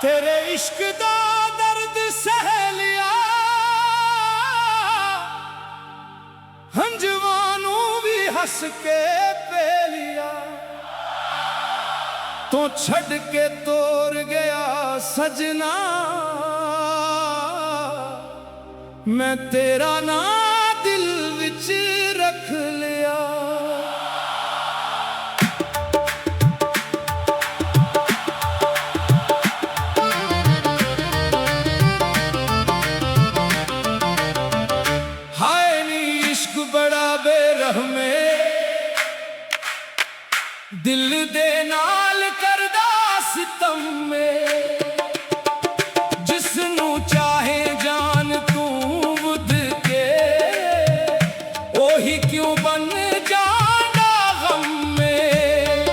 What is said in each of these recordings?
तेरे इश्क दा दर्द सह लिया, हंजवानू भी हस के पे लिया। तो छड़ के तोड़ गया सजना, मैं तेरा ना दिल विच रख लिया। बड़ा बेरहमे दिल दे नाल करदा सितम में, जिसनू चाहे जान तू बुध के, ओही क्यों बन जाना गम में।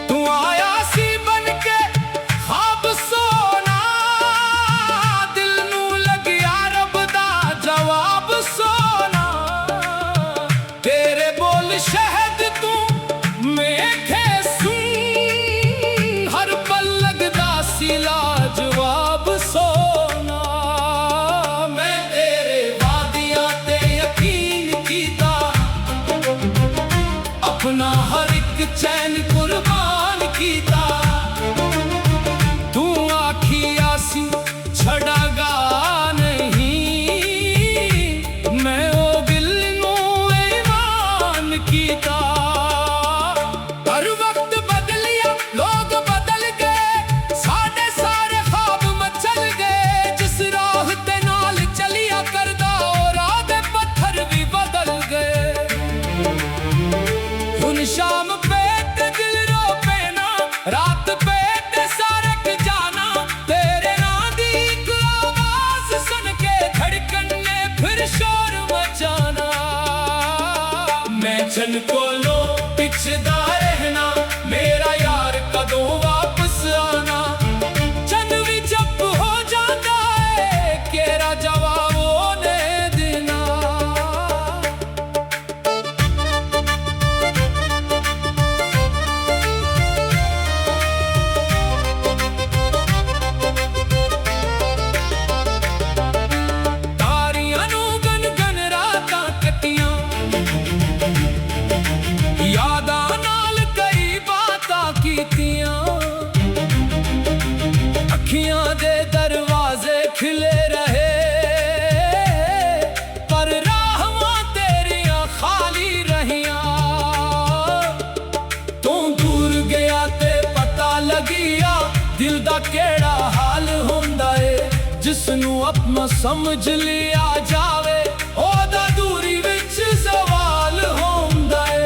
तू आया सी बन के ख्वाब सोना, दिल नू लगिया रब दा जवाब सोना। शहद तू मेखे सुन, हर पल लगदा सी लाजवाब सोना। मैं तेरे वादियां ते यकीन कीता, अपना हर एक चैन कुर्बान कीता। तू आखिया सी छड़ागा नहीं, मैं कीता। हर वक्त बदलिया लोग बदल गए, साढ़े सारे ख्वाब मचल गए। जिस राह ते नाल चलिया करदा, और राह दे पत्थर भी बदल गए। हुन शाम पे ते दिल रो पैना, रात पे ते सारक जाना। तेरे नां दी इक आवाज सुन के धड़कन ने फिर शोर मचाना। मैं चन कोलों पिछदा रहना, मेरा यार कदों वापस आना। चन भी चुप हो जाता है, केरा जवाब ओने देना। तारियां नू गन गन रातां कटियां, यादां नाल कई बातां कीतियां। अखियां दे दरवाजे खिले रहे, पर राहवां तेरियां खाली रहियां। तू दूर गया ते पता लगिया, दिल दा केड़ा हाल हुंदा है। जिसनू अपना समझ लिया जावे, ओदा दूरी विच सवाल हुंदा है।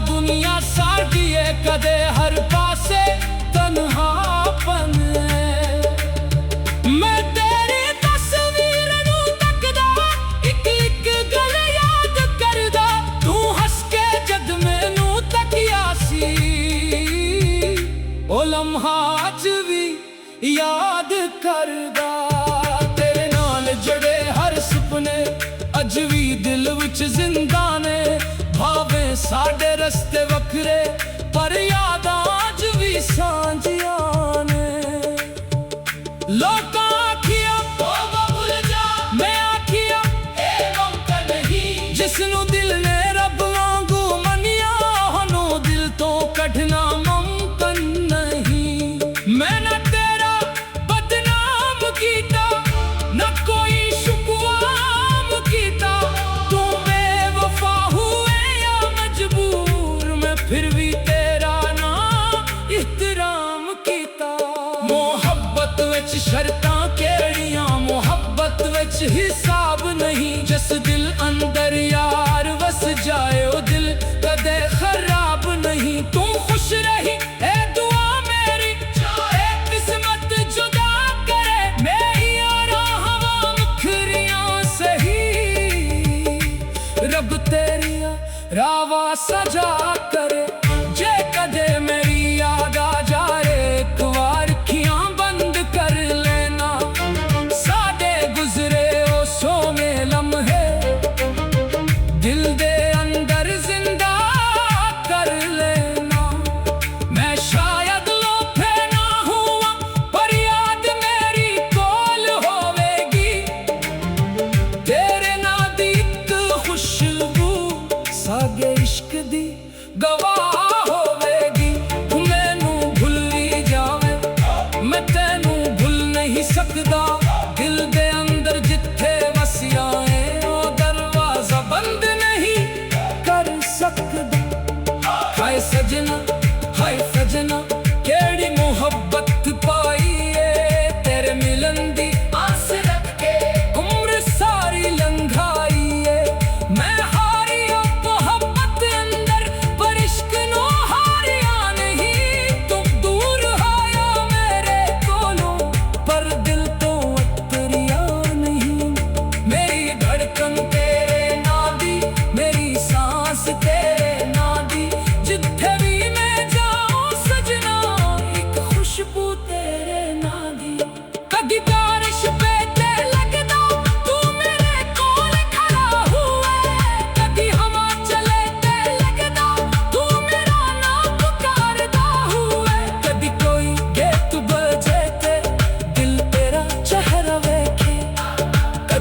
दुनिया साड़ी है कदे हर पासे तन्हापन है। मैं तेरी तस्वीर नू तकदा, इक इक गल याद करदा। तू हंस के जद मैनू तकिया सी, ओ लम्हा अज भी याद करदा। तेरे नाल जड़े हर सुपने अज भी दिल विच जिंदा ने। भावे साडे रस्ते वखरे, पर यादां अज भी सांझियां ने। लोकां आखिया ओ भुल जा, मैं आखिया ए मुमकिन नहीं। जिसनू दिल ने रब वांगू मनिया, होनू दिल तो कढना मुमकिन नहीं। मैं ना तेरा बदनाम कीता, ना कोई शुक्वाम कीता। तू बेवफा हुए मजबूर, मैं फिर भी तेरा नाम इहतराम कीता। मोहब्बत विच शर्तां केड़ियां, मोहब्बत विच हिसाब नहीं। जिस दिल अंदर यार वस जाए, ओ दिल कदे खराब नहीं। तू खुश रही ए दुआ मेरी, चाहे किस्मत जुदा करे। मैं यारा हवा मुखरियां सही, रब तेरिया रावा सजा करे। जे कदे मेरी याद आ जाए, एक बार अखियां बंद कर लेना। साडे गुजरे ओ सोने लम्हे, दिल दे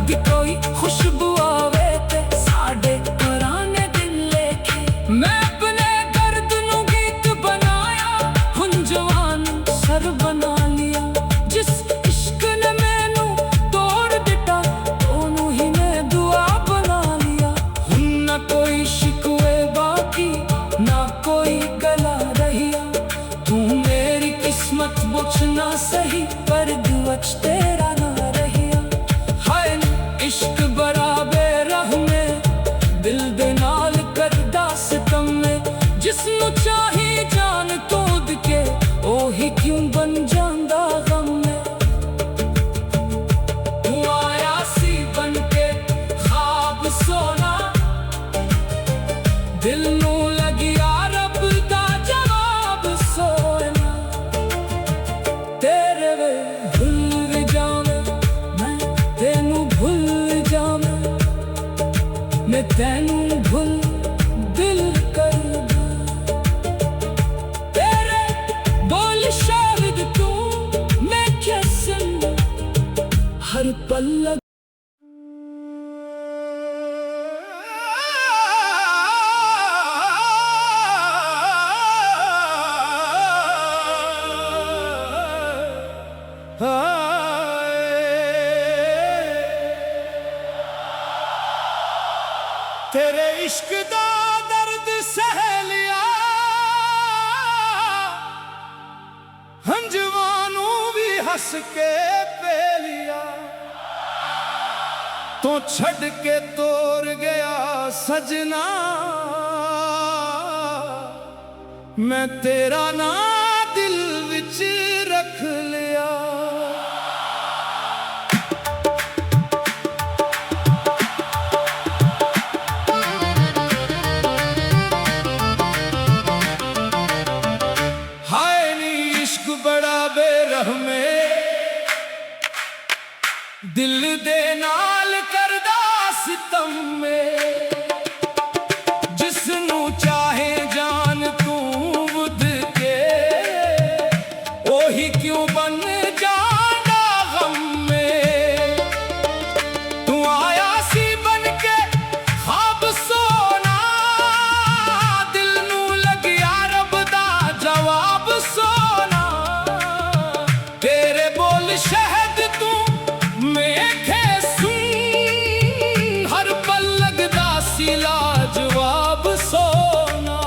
ਦੀ ਕੋਈ ਖੁਸ਼ਬੂ ਆਵੇ ਤੇ ਸਾਡੇ ਪੁਰਾਣੇ ਦਿਨ ਲੇਖੇ ਮੈਂ ਆਪਣੇ ਦਰਦ ਨੂੰ ਗੀਤ ਬਣਾਇਆ ਹੁਣ ਜਵਾਨ ਸਰ ਬਣਾ ਲਿਆ ਜਿਸ ਇਸ਼ਕ ਨੇ ਮੈਨੂੰ ਤੋੜ ਦਿੱਤਾ ਉਹਨੂੰ ਹੀ ਮੈਂ ਦੁਆ ਬਣਾ ਲਿਆ ਹੁਣ ਨਾ ਕੋਈ ਸ਼ਿਕਵੇ ਬਾਕੀ ਨਾ ਕੋਈ ਗਲਾ ਰਹੀਆ ਤੂੰ ਮੇਰੀ ਕਿਸਮਤ ਪੁੱਛਣਾ ਸਹੀ ਪਰ ਦਿਲ ਵਿੱਚ ਤੇਰਾ ਨਾ ਰਹੀਆ ਹਾਏ ਇਸ਼ਕ ਬੜਾ ਬੇਰਹਿਮੇ ਦਿਲ ਦੇ ਨਾਲ ਕਰਦਾ ਸਿਤਮ ਨੇ ਜਿਸ ਨੂੰ ਚਾਹੀ ਜਾਨ ਤੋੜ ਕੇ ਉਹੀ ਕਿਉਂ ਬਣ ਜਾਂਦਾ ਗਮ ਨੇ ਤੂੰ ਆਇਆ ਸੀ ਬਣ ਕੇ ਖਾਬ ਸੋਨਾ ਦਿਲ ਨੂੰ ਲੱਗਿਆ ਰੱਬ ਦਾ ਜਵਾਬ ਸੋਨਾ ਤੇਰੇ ਵੇ ਭੁੱਲ ਵੀ ਜਾਵਾਂ ਮੈਂ ਤੈਨੂੰ ਭੁੱਲ ਜਾਵਾਂ मैं तैनू भुल दिल करदा तेरे बोल शाहिद तू मैं क्या सुनदा हर पल तेरे इश्क दा दर्द सह लिया हंजवानू भी हंस के पे लिया तो छड़ के तोड़ गया सजना मैं तेरा ना दिल विच रख लिया बड़ा बेरहमे दिल दे नाल करदा सितम में जिसनू चाहे जान तू बुध के ओही क्यों बन जाना गम में तू आया सी बन के ख्वाब सोना दिल नू लगिया रब दा जवाब सोना तेरे बोल शहद तू मेखे सुन हर पल लगदा सी लाजवाब सोना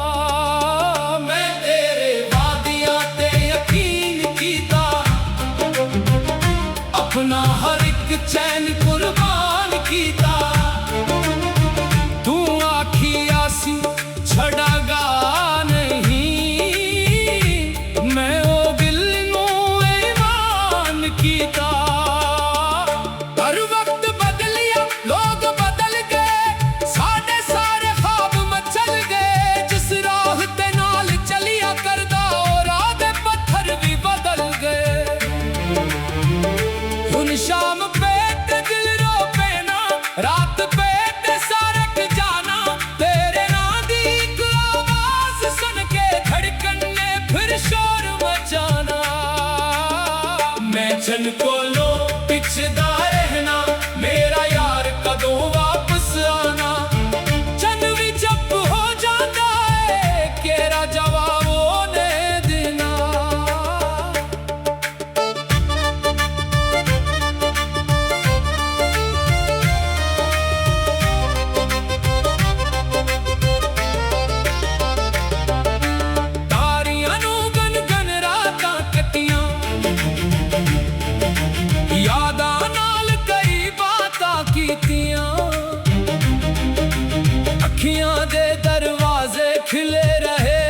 मैं तेरे वादियां ते यकीन कीता अपना हर एक चैन कुर्बान कीता तू आखिया सी छड़ागा कीता हर वक्त बदलिया लोग बदल गए साढ़े सारे ख्वाब मचल गए जिस राह ते नाल चलिया करदा और राह दे पत्थर भी बदल गए हुन शाम पे ते दिल रो पैना रात पे ते सारक जाना तेरे नां दी एक आवाज सुन के धड़कन ने फिर शोर मचाना जन कोलो पिछदा रहना मेरा यार कदों वापस आना चन भी चुप हो जाता है केरा जवाब ओने देना तारियां नू गन गन रातां कटियां यादां नाल कई बातां कीतियां अखियां दे दरवाजे खिले रहे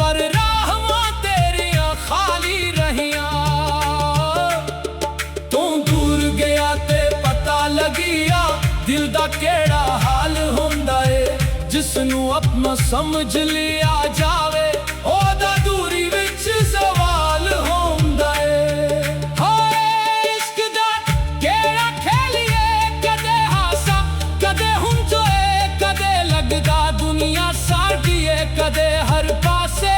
पर राहवां तेरियां खाली रहियां तू दूर गया ते पता लगिया दिल दा केड़ा हाल हुंदा है जिसनू अपना समझ लिया जावे ओदा दूरी विच सवाल हुंदा है कदे हर पासे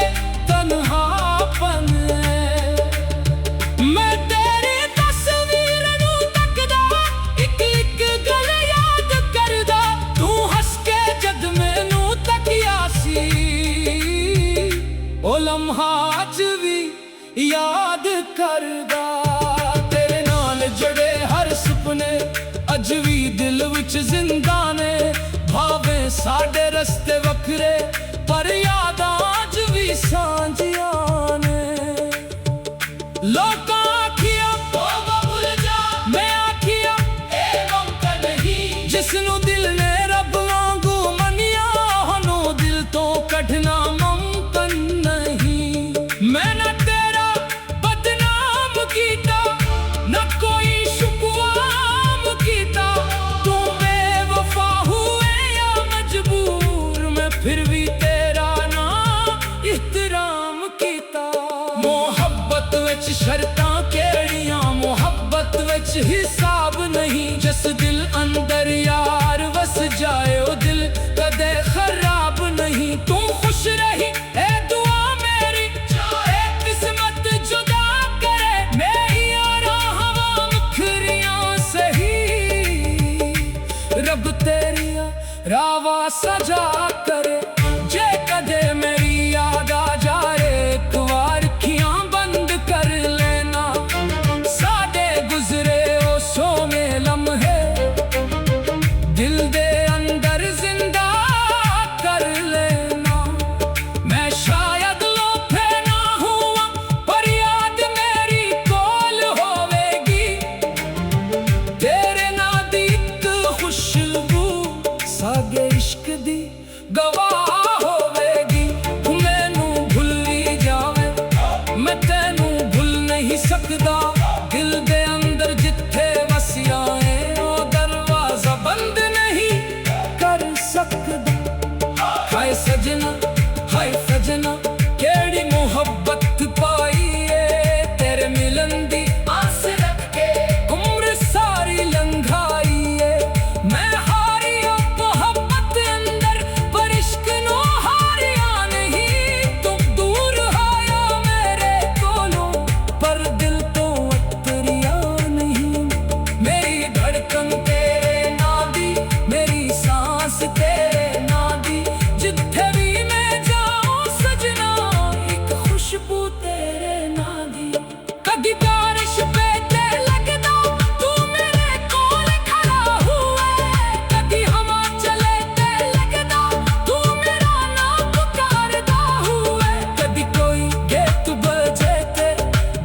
तन्हापन मैं तेरी तस्वीर नू तकदा करदा। तेरे नाल जड़े हर सुपने अज भी दिल विच जिंदा ने। भावे साडे रस्ते वखरे पर यादां अज भी सांझियां ने। लोकां आखिया तौबा भुल जा, मैं आखिया ए मुमकिन नहीं। जिसनू दिल ने रब वांगू मनिया, ओनू दिल तो कढना मुमकिन नहीं। मैं ना तेरा बदनाम कीता, ना कोई शुक्वाम कीता। तू बेवफा हुए या मजबूर, मैं फिर भी तेरा ना इहतराम कीता। मोहब्बत विच शर्तां केड़ियां, मोहब्बत विच हिसाब नहीं। जिस दिल अंदर यार वस जाए ओ दिल कदे खराब नहीं। तू खुश रही ए दुआ मेरी, ए किस्मत जुदा करे। मैं यारा हवा मुखरियां सही, रब तेरिया रावा सजा करे। जे कदे मेरी याद आ जाए, एक बार अखियां बंद कर लेना। साडे गुजरे ओ सोने लम्हे दिल दे अंदर जिंदा कर लेना। मैं शायद लोफे ना हुआ, पर याद मेरी कोल होवेगी। तेरे नां दी इक खुशबू सागे इश्क दी गवाह होवेगी। तू मैनू भुल्ली जावे, मैं तेनू भुल नहीं सकदा। दिल दे अंदर जिथे वसिया है, ओ दरवाजा बंद नहीं कर सकदा। हाय सजना, हाय सजना, केड़ी मोहब्बत पाई है। तेरे मिलन दी आस रख के उम्र सारी लंघाई है। मैं हारिया मोहब्बत अंदर, पर इश्क नो हारिया नहीं। तू दूर आया मेरे कोलों, पर दिल तो अतरिया नहीं। मेरी धड़कन तेरे नां दी, मेरी सांस तेरे नां दी। जिथे भी मैं जाऊं सजना, एक खुशबू तेरे नां दी। कदी बारिश पे ते लगदा, तू मेरे कोल खड़ा हुए। कदी हवा चले ते लगदा, तू मेरा नाम पुकारदा हुए। कदी कोई गेट बजे ते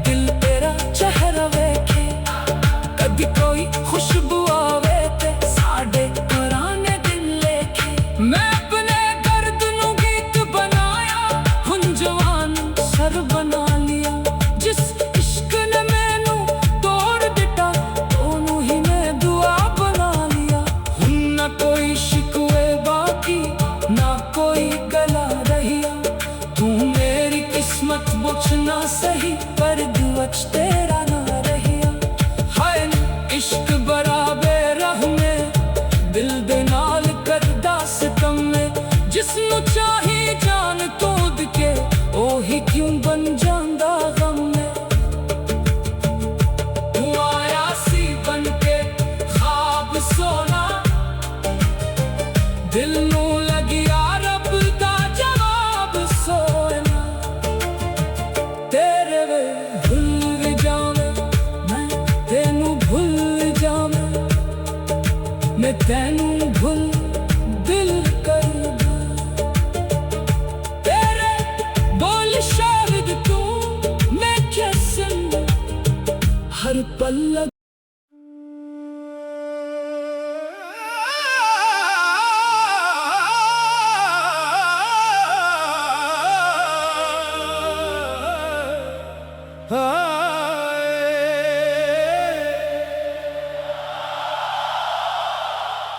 दिल तेरा चेहरा वेखे। कदी कोई खुशबू आवे ते साडे पुराने दिन लेखे। मैं अपने दर्द नू गीत बनाया, हुन जवान सर बना लिया। जिस इश्क ने मैनू तोड़ दिता, ओनू ही मैं दुआ बना लिया। हुन ना कोई शिकवे बाकी, ना कोई गला रहिया। तू मेरी किस्मत बुझना सही, पर दुआच तेरा ना रहिया। हाय इश्क बड़ा बेरह में, दिल दे नाल करदा सितम में। जिसनू चाही जान तोड़ के, ओही क्यों बन जांदा गम में। तू आया सी बन के ख्वाब सोना, दिल नू लगिया रब दा जवाब सोना। तेरे वे भुल भी जावे, मैं तेनू भुल जावे। मैं तेनू भुल दिल कर दूं। तेरे बोल शाहिद तू, मैं क्या सुनूं हर पल लग।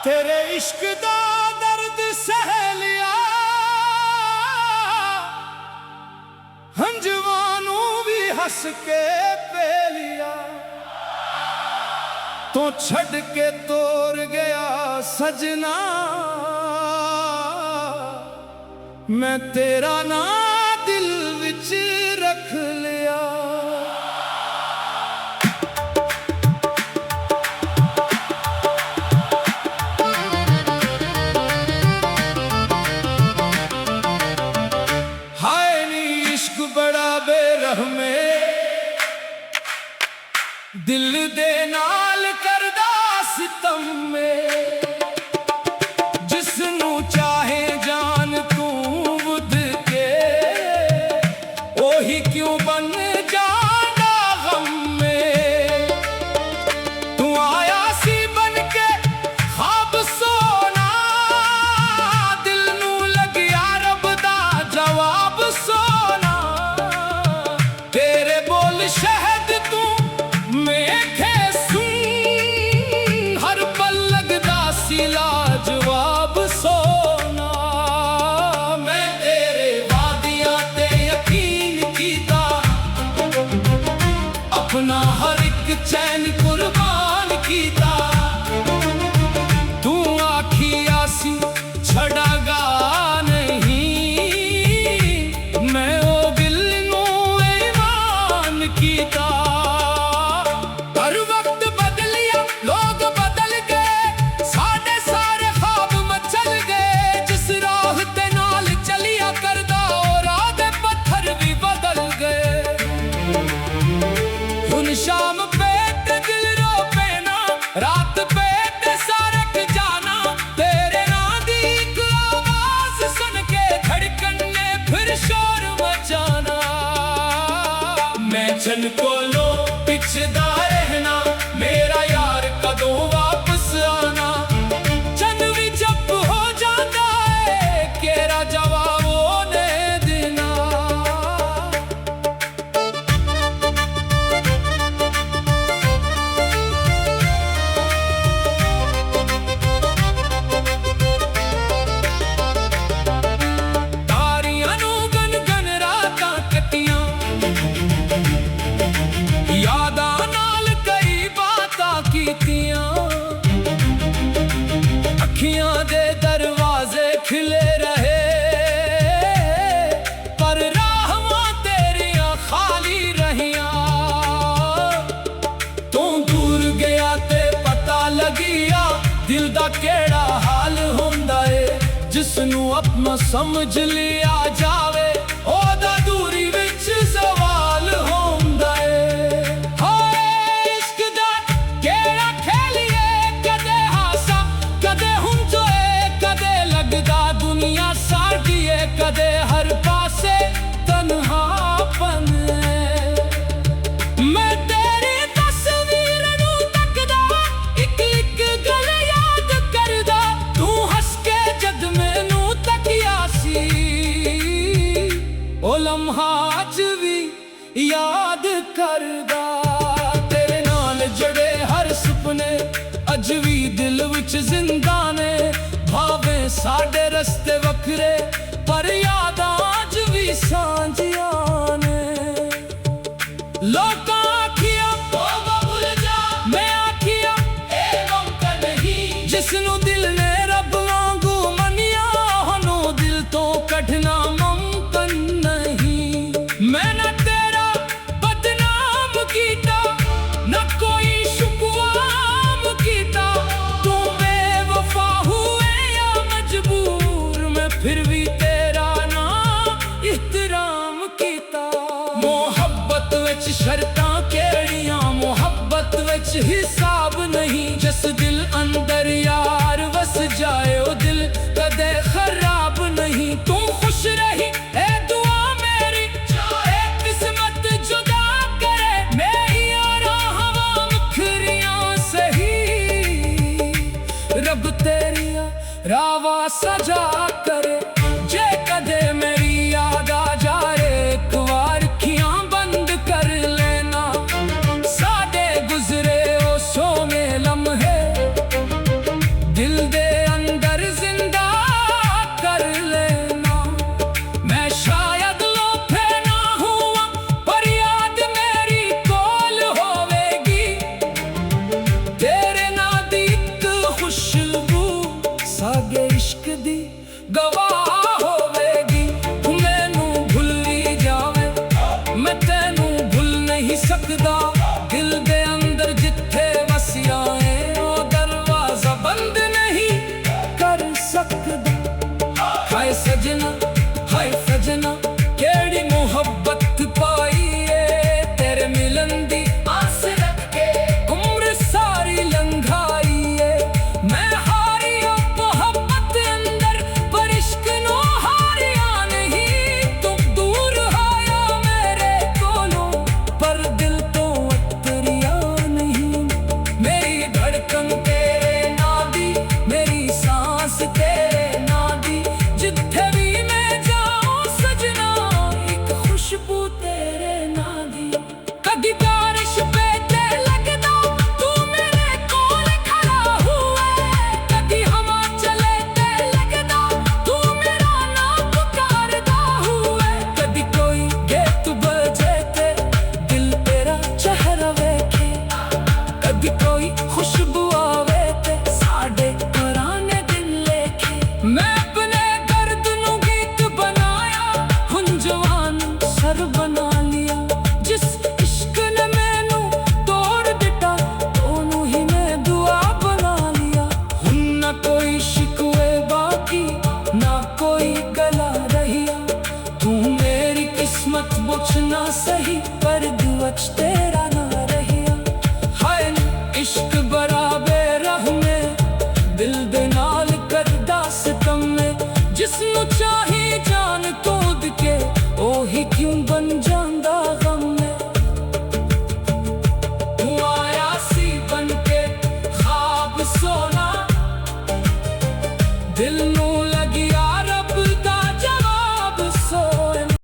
तेरे इश्क दा दर्द सह लिया, हंजवानू भी हंस के पे लिया। तो छड़ के तोड़ गया सजना, मैं तेरा ना दिल विच रख लिया। रात पे ते सारक जाना तेरे नाम दी एक आवाज सुन के धड़कन ने फिर शोर मचाना मैं चन कोलों पिछदा रहना मेरा यार कदों वापस आना चन भी जब हो जाता है केरा जवाब ओने देना ਤਾਰੀਆਂ ਨੂੰ ਗਨ ਗਨ ਰਾਤਾਂ ਕੱਟੀਆਂ ਯਾਦਾਂ ਨਾਲ ਕਈ ਬਾਤਾਂ ਕੀਤੀਆਂ ਅੱਖੀਆਂ ਦੇ ਦਰਵਾਜ਼ੇ ਖਿਲੇ ਰਹੇ ਪਰ ਰਾਹਾਂ ਤੇਰੀਆਂ ਖਾਲੀ ਰਹੀਆਂ ਤੂੰ ਦੂਰ ਗਿਆ ਤੇ ਪਤਾ ਲੱਗਿਆ ਦਿਲ ਦਾ ਕਿਹੜਾ ਹਾਲ ਹੁੰਦਾ ਏ ਜਿਸ ਨੂੰ ਆਪਣਾ ਸਮਝ ਲਿਆ ਜਾਵੇ ਉਹਦਾ ਦੂਰੀ ਵਿੱਚ ਸਵਾਲ ਹੁੰਦਾ ਏ ਹਾਏ ਇਸ਼ਕ ਦਾ ਕਿਹੜਾ ਖੇਲੀਏ ਕਦੇ ਹਾਸਾ ਕਦੇ ਹੁੰਝੋਏ ਕਦੇ ਲੱਗਦਾ ਦੁਨੀਆ ਸਾਡੀ ਏ ਕਦੇ ਹਰ ਪਾਸੇ ਤਨਹਾਪਨ ਏ ਮੈਂ ਤੇਰੀ ਤਸਵੀਰ ਨੂੰ ਤੱਕਦਾ ਇੱਕ ਇੱਕ ਗੱਲ ਯਾਦ ਕਰਦਾ ਤੂੰ ਹੱਸ ਕੇ ਜਦ ਮੈਨੂੰ ਤੱਕਿਆ ਸੀ ਉਹ ਲਮਹਾ ਅੱਜ ਵੀ ਯਾਦ ਕਰਦਾ ਤੇਰੇ ਨਾਲ ਜੜੇ ਹਰ ਸੁਪਨੇ ਅੱਜ ਵੀ ਦਿਲ ਵਿੱਚ ਜ਼ਿੰਦਾ ਨੇ ਭਾਵੇਂ ਸਾਡੇ ਰਸਤੇ ਵੱਖਰੇ ਪਰ ਯਾਦਾਂ ਅੱਜ ਵੀ ਸਾਂਝੀਆਂ ਨੇ ਲੋਕਾਂ ਆਖਿਆ ਤੋਬਾ ਭੁੱਲ ਜਾ ਮੈਂ ਆਖਿਆ ਇਹ ਮੁਮਕਿਨ ਨਹੀਂ ਜਿਸ ਨੂੰ ਦਿਲ ਨੇ ਰੱਬ ਵਾਂਗੂ ਮੰਨਿਆ ਉਹਨੂੰ ਦਿਲ ਤੋਂ ਕੱਢਣਾ ਮੁਮਕਿਨ ਨਹੀਂ ਮੈਂ ਨਾ ਤੇਰਾ ਬਦਨਾਮ ਕੀਤਾ ਨਾ ਕੋਈ ਸ਼ੁਕਵਾਮ ਕੀਤਾ ਤੂੰ ਬੇਵਫਾ ਹੁਏ ਜਾਂ ਮਜਬੂਰ ਮੈਂ ਫਿਰ ਵੀ ਤੇਰਾ ਨਾਂ ਇhtਰਾਮ ਕੀਤਾ ਮੁਹੱਬਤ ਵਿੱਚ ਸ਼ਰਤਾਂ ਕਿਹੜੀਆਂ ਮੁਹੱਬਤ ਵਿੱਚ ਹਿਸਾਬ ਨਹੀਂ ਜਿਸ ਦਿਲ ਅੰਦਰ ਯਾਰ ਵਸ ਜਾਏ ਉਹ ਦਿਲ ਕਦੇ ਖਰਾਬ ਨਹੀਂ ਤੂੰ ਖੁਸ਼ ਰਹੀ ਇਹ ਦੁਆ ਮੇਰੀ ਚਾਹੇ ਕਿਸਮਤ ਜੁਦਾ ਕਰੇ ਮੇਰੀਆਂ ਰਾਹਾਂ ਮੁਖਰੀਆਂ ਸਹੀ ਰੱਬ ਤੇਰੀਆਂ ਰਾਵਾਂ ਸਜਾ ਕਰੇ ਜੇ ਕਦੇ ਮੇਰੀ ਯਾਦ ਆ ਜਾਏ ਇੱਕ ਵਾਰ ਅੱਖੀਆਂ ਬੰਦ ਕਰ ਲੈਣਾ ਸਾਡੇ ਗੁਜ਼ਰੇ ਉਹ ਸੋਹਣੇ ਲਮਹੇ ਦਿਲ ਦੇ ਅੰਦਰ ਜ਼ਿੰਦਾ ਕਰ ਲੈਣਾ ਮੈਂ ਸ਼ਾਇਦ ਲੋਫੇ ਨਾ ਹੋਵਾਂ ਪਰ ਯਾਦ ਮੇਰੀ ਕੋਲ ਹੋਵੇਗੀ ਤੇਰੇ ਨਾਂ ਦੀ ਇੱਕ ਖੁਸ਼ਬੂ ਸਾਗੇ ਇਸ਼ਕ ਦੀ ਗਵਾਹ ਹੋਵੇਗੀ ਤੂੰ ਮੈਨੂੰ ਭੁੱਲੀ ਜਾਵੇਂ ਮੈਂ ਤੈਨੂੰ ਭੁੱਲ ਨਹੀਂ ਸਕਦਾ ਦਿਲ ਦੇ ਅੰਦਰ ਜਿੱਥੇ ਵਸਿਆ ਏ ਉਹ ਦਰਵਾਜ਼ਾ ਬੰਦ ਨਹੀਂ ਕਰ ਸਕਦਾ ਹਾਏ ਸਜਣਾ ਕਿਹੜੀ ਮੁਹੱਬਤ ਪਾਈ ਏ ਤੇਰੇ ਮਿਲਣ ਦੀ ਆਸ ਰੱਖ ਕੇ ਉਮਰ ਸਾਰੀ ਲੰਘਾਈ ਏ ਮੈਂ ਹਾਰੀ ਉਹ ਮੁਹੱਬਤ ਅੰਦਰ ਪਰ ਇਸ਼ਕ ਨੂੰ ਹਾਰਿਆ ਨਹੀਂ ਤੂੰ ਦੂਰ ਹੋਇਆ ਮੇਰੇ ਕੋਲੋਂ ਪਰ ਦਿਲ ਤੋਂ ਉਤਰਿਆ ਨਹੀਂ ਮੇਰੀ ਧੜਕਨ ਤੇਰੇ ਨਾਂ ਦੀ ਮੇਰੀ ਸਾਂਸ ਤੇਰੇ ਨਾਂ ਦੀ ਜਿੱਥੇ ਵੀ ਮੈਂ ਜਾਉਂ ਸਜਣਾ ਇੱਕ ਖੁਸ਼ਬੂ ਤੇਰੇ ਨਾਂ ਦੀ ਕਦੀ ਬਾਰਿਸ਼ ਪੇ ਤੇ ਲੱਗਦਾ ਤੂੰ ਮੇਰੇ ਕੋਲ ਖੜਾ ਹੁਏ ਕਦੀ ਹਵਾ ਚਲੇ ਤੇ ਲੱਗਦਾ ਤੂੰ ਮੇਰਾ ਨਾਮ ਪੁਕਾਰਦਾ ਹੁਏ ਕਦੀ ਕੋਈ ਗੀਤ ਬਜੇ ਤੇ ਦਿਲ ਤੇਰਾ ਚਿਹਰਾ ਵੇਖੇ ਕਦੀ ਕੋਈ ਖੁਸ਼ਬੂ ਆਵੇ ਤੇ ਸਾਡੇ ਪੁਰਾਣੇ ਦਿਨ ਲੇਖੇ ਮੈਂ ਆਪਣੇ ਦਰਦ ਨੂੰ ਗੀਤ ਬਣਾਇਆ ਹੁਣ ਜਵਾਨ ਸਰ ਬਣਾ ਲਿਆ ਜਿਸ ਇਸ਼ਕ ਨੇ ਮੈਨੂੰ ਤੋੜ ਦਿੱਤਾ ਉਹਨੂੰ ਹੀ ਮੈਂ ਦੁਆ ਬਣਾ ਲਿਆ ਹੁਣ ਨਾ ਕੋਈ ਸ਼ਿਕਵੇ ਬਾਕੀ ਨਾ ਕੋਈ ਗਲਾ ਰਹੀਆ ਤੂੰ ਮੇਰੀ ਕਿਸਮਤ ਪੁੱਛਣਾ ਸਹੀ ਪਰ ਦੁੱਚ